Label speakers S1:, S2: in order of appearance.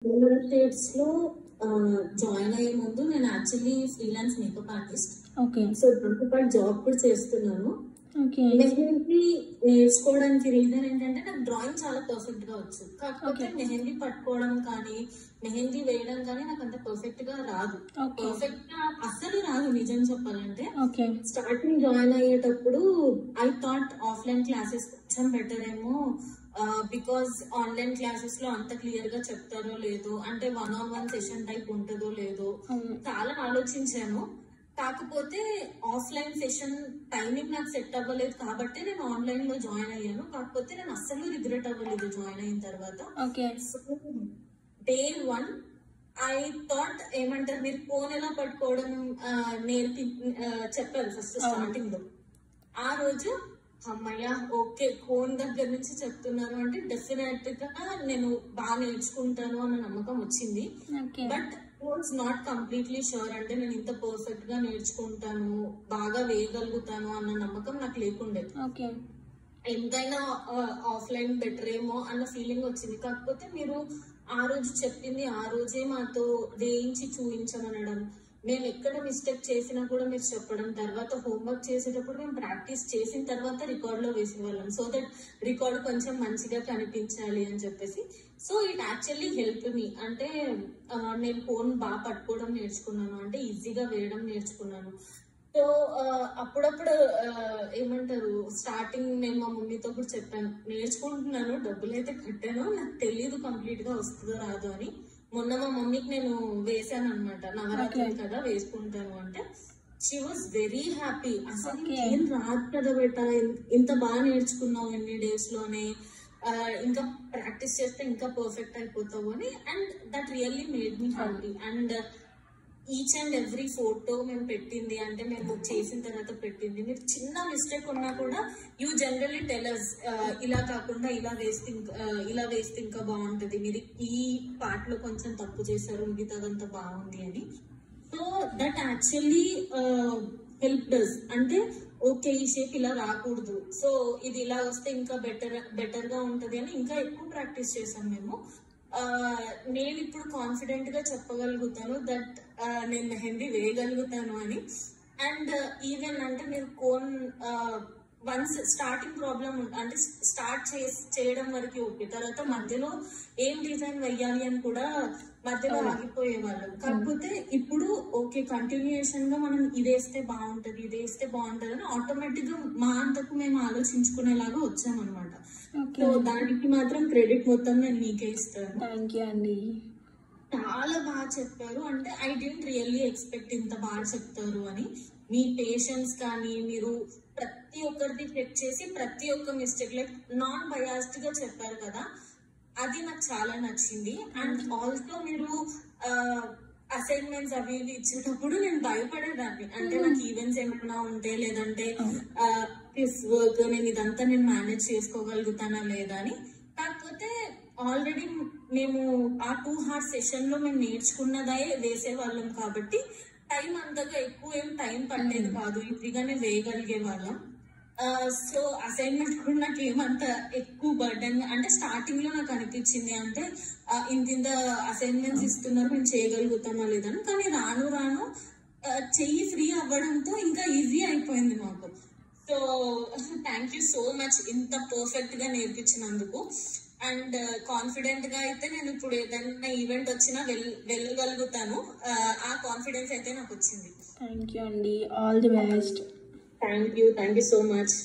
S1: States లో join అయ్యే ముందు నేను actually freelance makeup artist.
S2: Okay.
S1: So దాంతో పాటు జాబ్ కూడా చేస్తున్నాను.
S2: ఓకే.
S1: మెహందీ నేర్చుకోవడానికి రీజన్ ఏంటంటే నాకు డ్రాయింగ్ చాలా పర్ఫెక్ట్ గా వచ్చు. కాకపోతే
S2: Okay.
S1: మెహందీ పట్టుకోవడం కానీ మెహందీ వేయడం కానీ నాకు అంత పర్ఫెక్ట్ గా రాదు.
S2: Okay.
S1: పర్ఫెక్ట్ గా అస్సలు రాదు నిజం చెప్పాలంటే.
S2: ఓకే.
S1: స్టార్టింగ్ జాయిన్ అయ్యేటప్పుడు ఐ థాట్ ఆఫ్లైన్ క్లాసెస్ కొంచెం బెటర్ ఏమో, బికాస్ ఆన్లైన్ క్లాసెస్ లో అంత క్లియర్ గా చెప్తారో లేదో, అంటే 1-on-1 సెషన్ టైప్ ఉంటుందో లేదో చాలా ఆలోచించాను. కాకపోతే ఆఫ్లైన్ సెషన్ టైమింగ్ నాకు సెట్ అవ్వలేదు కాబట్టి నేను ఆన్లైన్ లో జాయిన్ అయ్యాను. కాకపోతే నేను అస్సలు రిగ్రెట్ అవ్వలేదు జాయిన్ అయిన తర్వాత.
S2: ఓకే.
S1: డే 1 ఐ థాట్ ఏమంటారు, మీరు ఫోన్ ఎలా పట్టుకోవడం చెప్పారు ఫస్ట్ స్టార్టింగ్ లో. ఆ రోజు అమ్మయ్య ఓకే ఫోన్ దగ్గర నుంచి చెప్తున్నారు అంటే డెఫినెట్ గా నేను బాగా నేర్చుకుంటాను అన్న నమ్మకం వచ్చింది. But what's not completely sure, అంటే నేను ఇంత పర్ఫెక్ట్ గా నేర్చుకుంటాను బాగా వేయగలుగుతాను అన్న నమ్మకం నాకు లేకుండే. ఎంతైనా ఆఫ్లైన్ బెటర్ ఏమో అన్న ఫీలింగ్ వచ్చింది. కాకపోతే మీరు ఆ రోజు చెప్పింది ఆ రోజే మాతో వేయించి చూపించమనడం, మేము ఎక్కడ మిస్టేక్ చేసినా కూడా మీరు చెప్పడం, తర్వాత హోంవర్క్ చేసేటప్పుడు మేము ప్రాక్టీస్ చేసిన తర్వాత రికార్డ్ లో వేసేవాళ్ళం, సో దట్ రికార్డ్ కొంచెం మంచిగా కనిపించాలి అని చెప్పేసి. So it actually help me, అంటే నేను ఫోన్ బాగా పట్టుకోవడం నేర్చుకున్నాను, అంటే ఈజీగా వేయడం నేర్చుకున్నాను. సో అప్పుడప్పుడు ఏమంటారు, స్టార్టింగ్ నేను మా మమ్మీతో కూడా చెప్పాను నేర్చుకుంటున్నాను, డబ్బులు అయితే కట్టాను, నాకు తెలియదు కంప్లీట్ గా వస్తుందో రాదు అని. మొన్న మా మమ్మీకి నేను వేసాను అనమాట, నవరాత్రి కదా వేసుకుంటాను అంటే షీ వాజ్ వెరీ హ్యాపీ. అసలు ఏం రాదు కదా బేటా, ఇంత బాగా నేర్చుకున్నావు ఎన్ని డేస్ లోనే, ఇంకా ప్రాక్టీస్ చేస్తే ఇంకా పర్ఫెక్ట్ అయిపోతావు అని. And that really made me happy. And each and every photo మేము పెట్టింది, అంటే మేము చేసిన తర్వాత పెట్టింది, మీరు చిన్న మిస్టేక్ ఉన్నా కూడా యూ జనరల్లీ టెలర్స్ ఇలా కాకుండా ఇలా వేస్తే ఇంకా బాగుంటది, మీరు ఈ పార్ట్ లో కొంచెం తప్పు చేశారు మిగతాదంతా బాగుంది అని. So that actually help does, అంటే ఓకే ఈ షేప్ ఇలా రాకూడదు, సో ఇది ఇలా వస్తే ఇంకా బెటర్ గా ఉంటది అని ఇంకా ఎక్కువ ప్రాక్టీస్ చేసాం మేము. నేను ఇప్పుడు కాన్ఫిడెంట్ గా చెప్పగలుగుతాను దట్ నేను మెహందీ వేయగలుగుతాను అని. అండ్ ఈవెన్ అంటే మీరు కోన్ వన్స్ స్టార్టింగ్ ప్రాబ్లం అంటే స్టార్ట్ చేయడం వరకు ఓకే, తర్వాత మధ్యలో ఏం డిజైన్ వేయాలి అని కూడా మధ్యలో ఆగిపోయే వాళ్ళం. కాకపోతే ఇప్పుడు ఓకే కంటిన్యూషన్ గా మనం ఇదేస్తే బాగుంటది ఇదేస్తే బాగుంటది అని ఆటోమేటిక్ గా మా అంతకు మేము ఆలోచించుకునేలాగా వచ్చామన్నమాట. సో దానికి మాత్రం క్రెడిట్ మొత్తం నేను మీకే ఇస్తాను.
S2: థ్యాంక్ యూ అండి,
S1: చాలా బాగా చెప్పారు. అంటే ఐ డెంట్ రియల్లీ ఎక్స్పెక్ట్ ఇంత బాగా చెప్తారు అని. మీ పేషెన్స్ కానీ, మీరు ప్రతి ఒక్కరిది చెక్ చేసి ప్రతి ఒక్క మిస్టేక్ లైక్ నాన్ బయాస్డ్ గా చెప్పారు కదా, అది నాకు చాలా నచ్చింది. అండ్ ఆల్సో మీరు అసైన్మెంట్స్ అవి ఇవి ఇచ్చేటప్పుడు నేను భయపడేదాన్ని, అంటే నాకు ఈవెంట్స్ ఏమైనా ఉంటే లేదంటే వర్క్ నేను ఇదంతా నేను మేనేజ్ చేసుకోగలుగుతానా లేదా అని. కాకపోతే ఆల్రెడీ మేము ఆ 2 hours సెషన్ లో మేము నేర్చుకున్నదే వేసేవాళ్ళం కాబట్టి టైం అంతగా ఎక్కువ ఏం టైం పట్టేది కాదు, ఈజీగానే వేయగలిగే వాళ్ళం. సో అసైన్మెంట్ కూడా నాకు ఏమంత ఎక్కువ బర్డెన్, అంటే స్టార్టింగ్ లో నాకు అనిపించింది అంటే ఇంత అసైన్మెంట్స్ ఇస్తున్నారు మేము చేయగలుగుతామా లేదని. కానీ రాను రాను చెయ్యి ఫ్రీ అవ్వడంతో ఇంకా ఈజీ అయిపోయింది మాకు. So thank you so much ఇంత పర్ఫెక్ట్ గా నేర్పించినందుకు. అండ్ కాన్ఫిడెంట్ గా అయితే నేను ఇప్పుడు ఏదైనా ఈవెంట్ వచ్చినా వెళ్ళగలుగుతాను, ఆ కాన్ఫిడెన్స్ అయితే నాకు వచ్చింది.
S2: థ్యాంక్ యూ అండి, all the best.
S1: Thank you so much.